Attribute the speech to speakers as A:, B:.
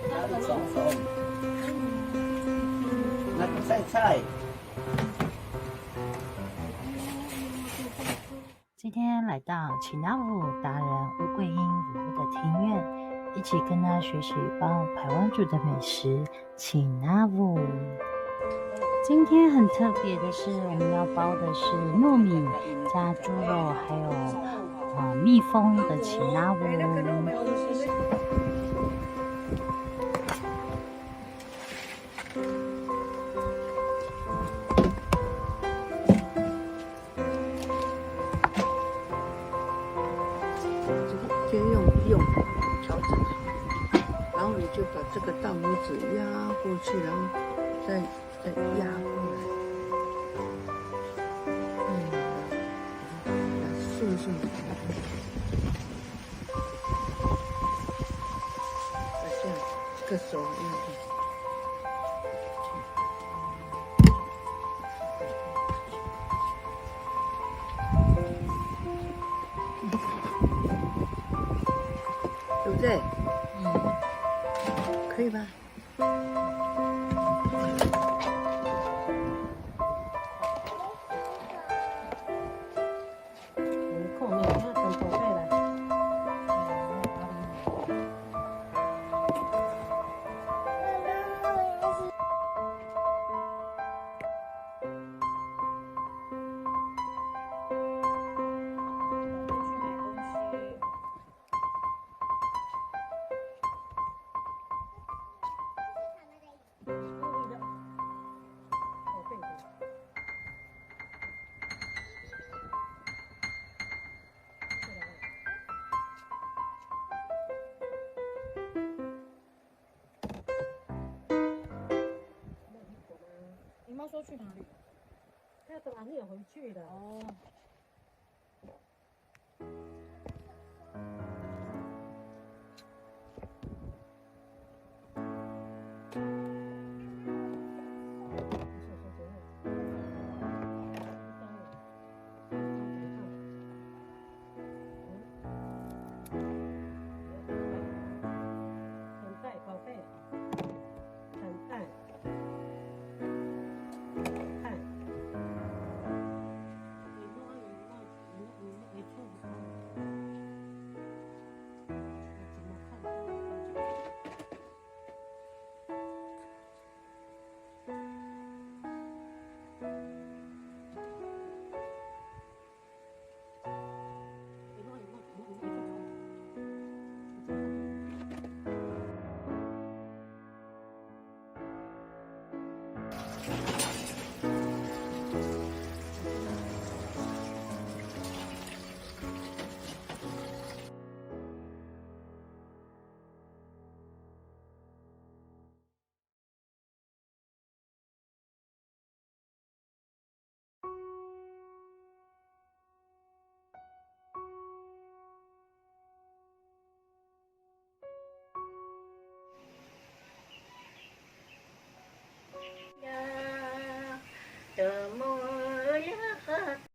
A: 哪里松松？那个菜菜。
B: 今天来到奇纳乌达人乌桂英夫妇的庭院，一起跟他学习帮排湾族的美食奇纳乌。今天很特别的是，我们要包的是糯米加猪肉，还有蜜蜂的奇纳乌。
C: 先用调整好，然后你就把这个大拇指压过去，然后再压过来，顺顺的，这样这个手这样子。对不对？可以吧？
D: 你妈说去哪里？她要等完也回去的。哦。